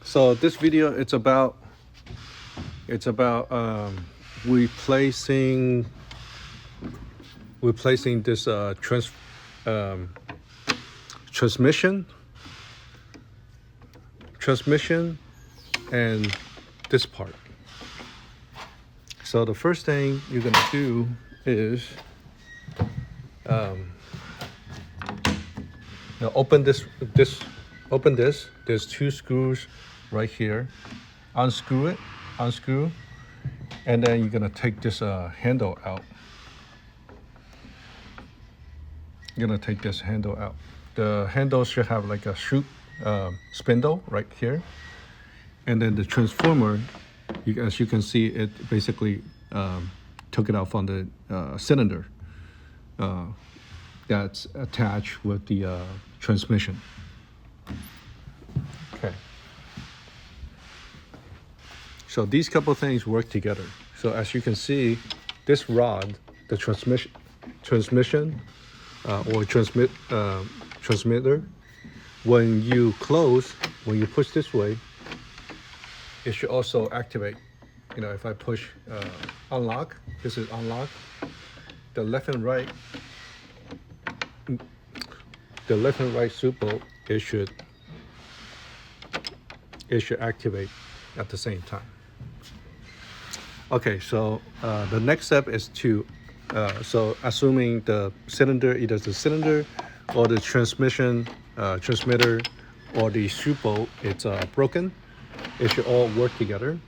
So this video, it's about replacing this transmission and this part. So the first thing you're gonna do is now open this. There's two screws right here. Unscrew, and then you're gonna take this handle out. You're gonna take this handle out. The handle should have like a spindle right here, and then the transformer, as you can see, it basically took it out from the cylinder that's attached with the transmission. Okay. So these couple things work together. So as you can see, this rod, the transmission or transmitter, when you push this way, it should also activate. You know, if I push unlock, this is unlock. The left and right super, it should activate at the same time. Okay, so the next step is to so assuming the cylinder, either the cylinder or the transmitter or the super, it's broken, it should all work together.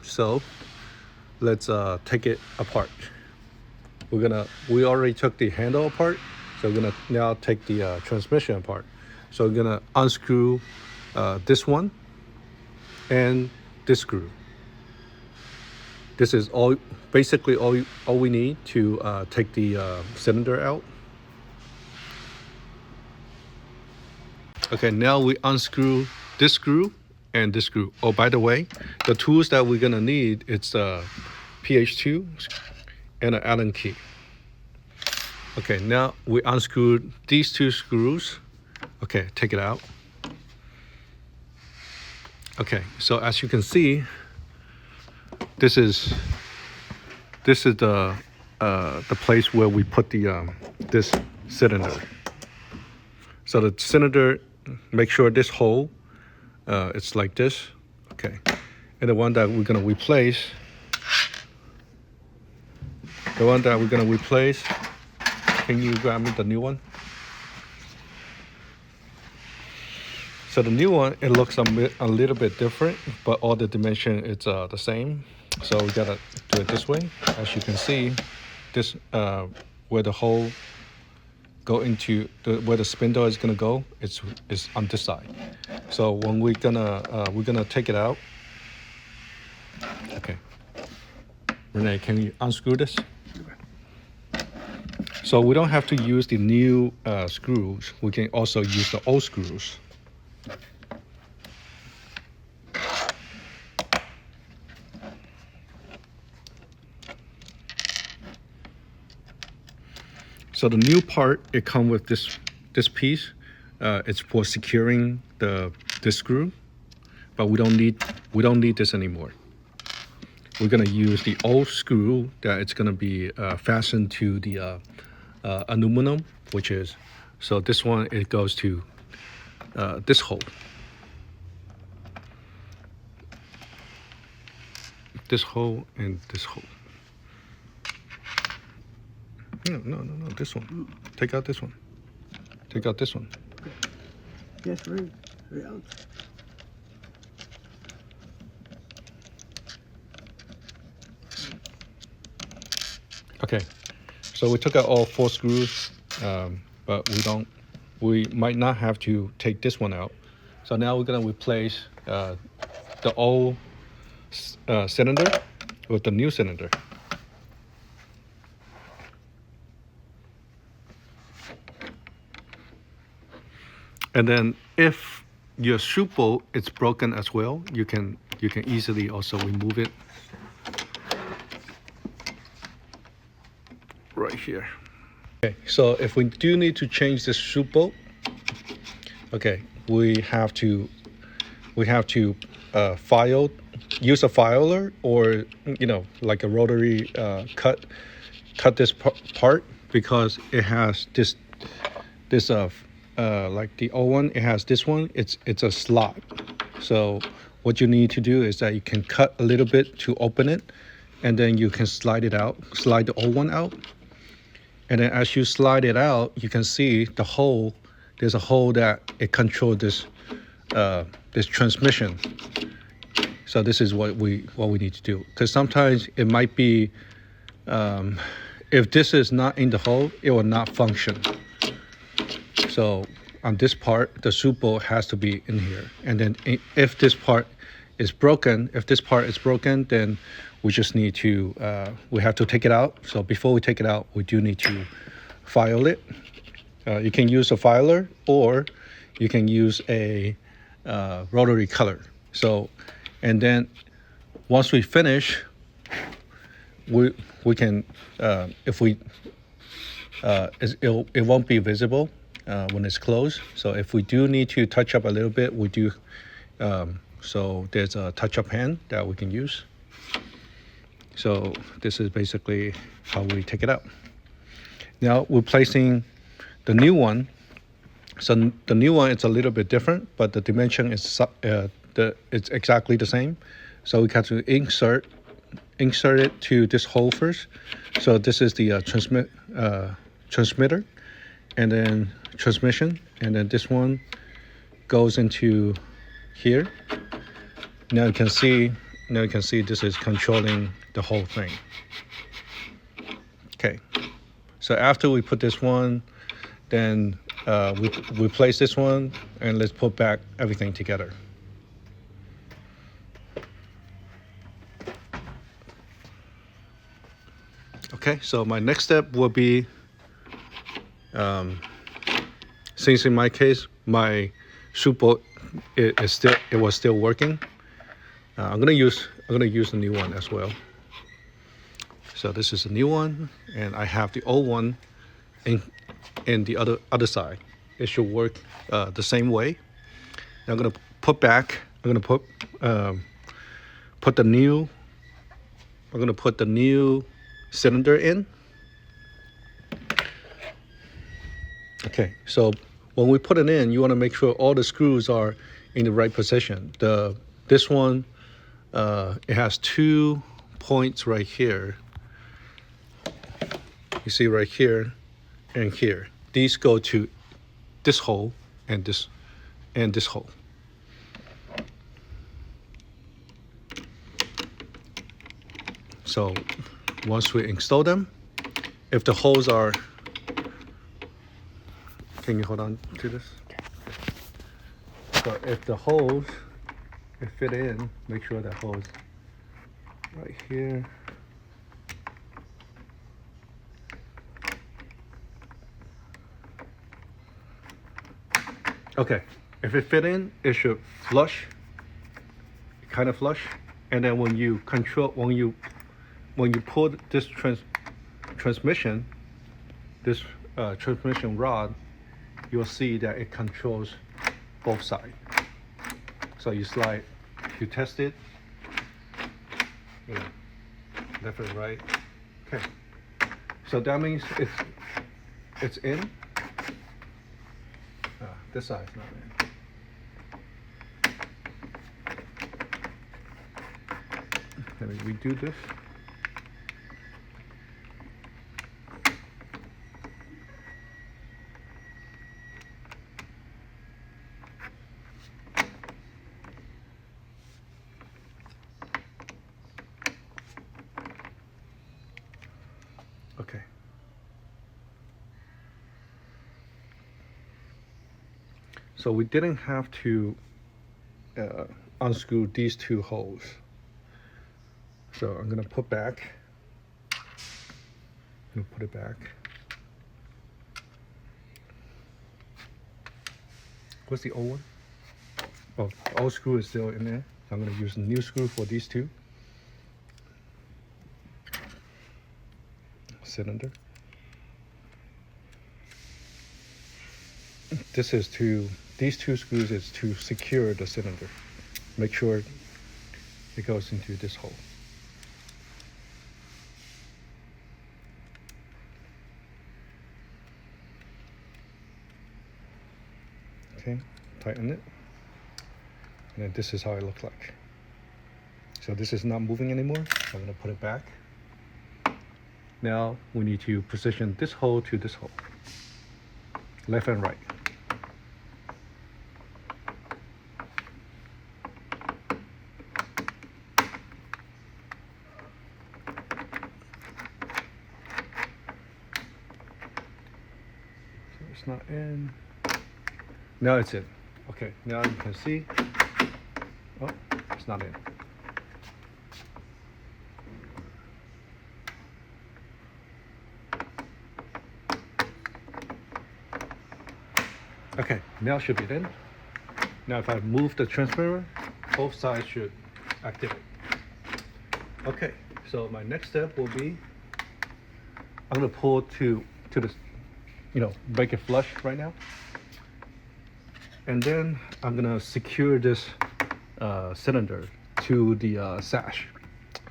So let's take it apart. We already took the handle apart, so we're gonna now take the transmission apart. So we're gonna unscrew this one and this screw. This is basically all we need to take the cylinder out. Okay, now we unscrew this screw and this screw. Oh, by the way, the tools that we're gonna need, it's PH2 and an Allen key. Okay, now we unscrewed these two screws. Okay, take it out. Okay, so as you can see, this is the place where we put the this cylinder. So the cylinder, make sure this hole it's like this. Okay, and the one that we're gonna replace, can you grab me the new one? So the new one, it looks a little bit different, but all the dimension, it's the same. So we gotta do it this way. As you can see, this where the hole go into where the spindle is gonna go, is on this side. So when we're gonna take it out. Okay, Renee, can you unscrew this? So we don't have to use the new screws. We can also use the old screws. So the new part, it comes with this piece. It's for securing this screw, but we don't need this anymore. We're gonna use the old screw that it's gonna be fastened to the aluminum, which is, so this one, it goes to this hole. This hole and this hole. No, this one. Take out this one. Take out this one. Yes, right out. Okay, so we took out all 4 screws, but we might not have to take this one out. So now we're gonna replace the old cylinder with the new cylinder. And then if your super is broken as well, you can easily also remove it right here. Okay, so if we do need to change the super, Okay, we have to file, use a filer, or like a rotary cut this part, because it has this like the old one, it has this one, it's a slot. So what you need to do is that you can cut a little bit to open it, and then you can slide the old one out, and then as you slide it out, you can see the hole. There's a hole that it controls this transmission. So this is what we need to do, because sometimes it might be, if this is not in the hole, it will not function. So on this part, the super has to be in here. And then if this part is broken, then we just need to, we have to take it out. So before we take it out, we do need to file it. You can use a filer, or you can use a rotary cutter. So, and then once we finish, we can, if we, it won't be visible when it's closed. So if we do need to touch up a little bit, we do. So there's a touch-up hand that we can use. So this is basically how we take it out. Now we're placing the new one. So the new one is a little bit different, but the dimension is it's exactly the same. So we have to insert it to this hole first. So this is the transmitter, and then transmission, and then this one goes into here. Now you can see this is controlling the whole thing. Okay, so after we put this one, then we replace this one, and let's put back everything together. Okay, so my next step will be, since in my case my super it was still working, I'm gonna use the new one as well. So this is a new one, and I have the old one in the other side. It should work the same way. Now I'm gonna put the new. I'm gonna put the new cylinder in. Okay, so when we put it in, you want to make sure all the screws are in the right position. This one, it has 2 points right here. You see right here and here. These go to this hole and this hole. So once we install them, if the holes are, can you hold on to this? So if the holes fit in, make sure that hole's right here. Okay, if it fit in, it should flush, kind of flush, and then when you pull this transmission rod, you'll see that it controls both sides. So you test it, left and right. Okay, so that means it's in. This side's not in. Let me redo this. Okay. So we didn't have to unscrew these 2 holes. So I'm gonna put back. Put it back. What's the old one? Oh, the old screw is still in there. So I'm gonna use a new screw for these 2. Cylinder. This is to these two screws is to secure the cylinder. Make sure it goes into this hole. Okay, tighten it. And then this is how it looks like. So this is not moving anymore. I'm gonna put it back. Now we need to position this hole to this hole. Left and right. So it's not in. Now it's in. Okay, now you can see. Oh, it's not in. Okay, now it should be in. Now if I move the transmitter, both sides should activate. Okay, so my next step will be, I'm gonna pull to the, make it flush right now. And then I'm gonna secure this cylinder to the sash,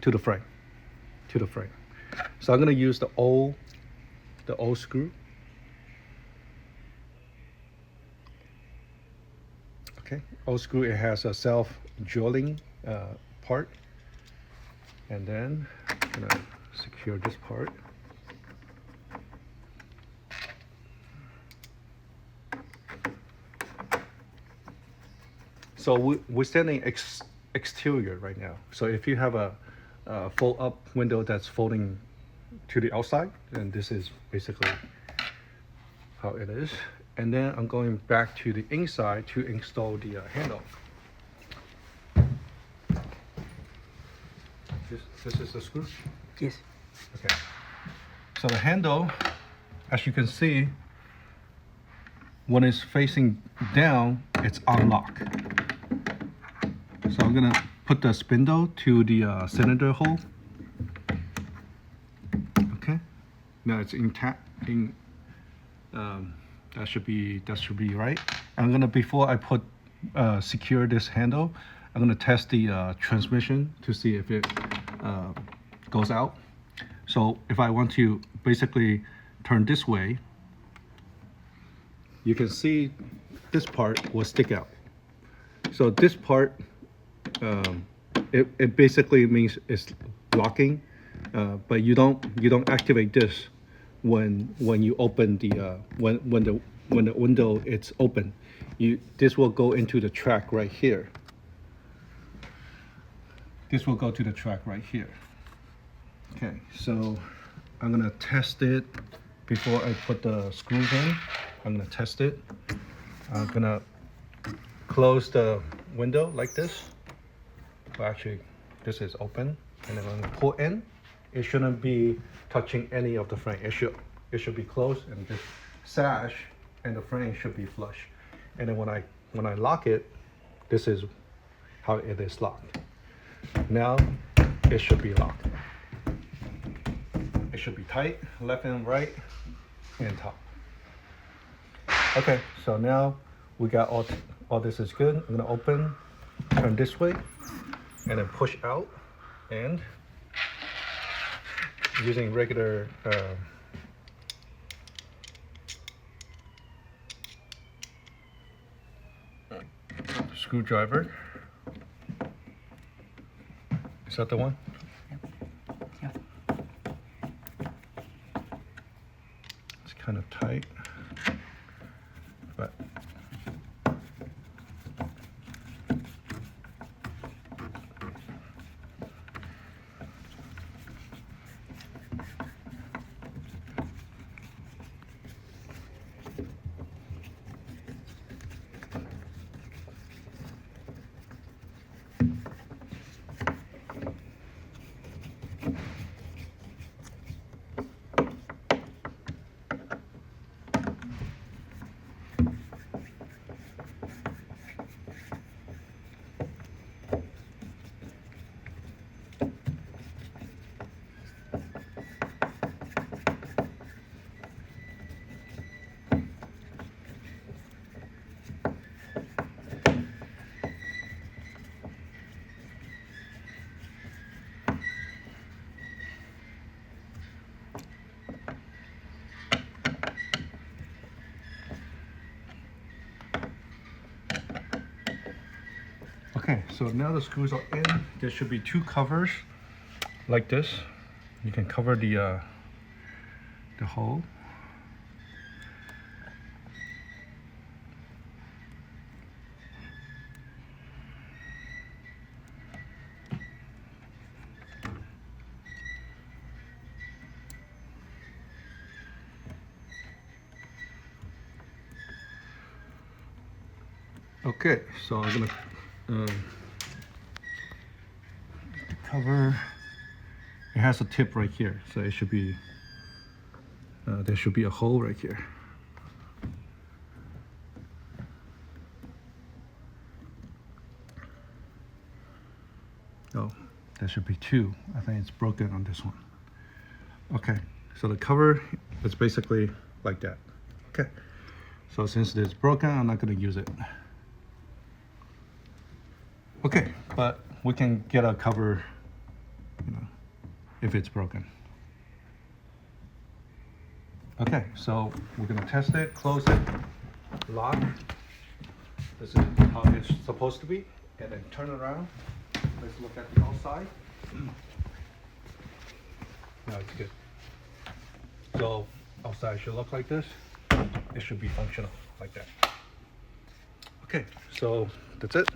to the frame. So I'm gonna use the old screw. Okay, old screw, it has a self-drilling part. And then I'm gonna secure this part. So we're standing exterior right now. So if you have a fold up window that's folding to the outside, then this is basically how it is. And then I'm going back to the inside to install the handle. This is the screw? Yes. Okay. So the handle, as you can see, when it's facing down, it's unlocked. So I'm gonna put the spindle to the cylinder hole. Okay. Now it's intact. That should be right. I'm gonna, before I put secure this handle, I'm gonna test the transmission to see if it goes out. So if I want to basically turn this way, you can see this part will stick out. So this part, it basically means it's locking, but you don't activate this when you open the when the window it's open. This will go into the track right here. This will go to the track right here. Okay, so I'm gonna test it before I put the screws in. I'm gonna test it. I'm gonna close the window like this. Well, actually, this is open, and then I'm gonna pull in. It shouldn't be touching any of the frame. It should be closed, and this sash and the frame should be flush. And then when I lock it, this is how it is locked. Now it should be locked. It should be tight, left and right, and top. Okay, so now we got all this is good. I'm gonna open, turn this way, and then push out, and using regular screwdriver. Is that the one? Yep. It's kind of tight, but Okay, so now the screws are in. There should be two covers like this. You can cover the hole. Okay, so I'm gonna cover. It has a tip right here, so it should be there should be a hole right here. Oh, there should be two. I think it's broken on this one. Okay, so the cover is basically like that. Okay, so since it's broken, I'm not gonna use it. Okay, but we can get a cover, you know, if it's broken. Okay, so we're gonna test it, close it, lock. This is how it's supposed to be, and then turn around. Let's look at the outside. Now it's good. So outside should look like this. It should be functional like that. Okay, so that's it.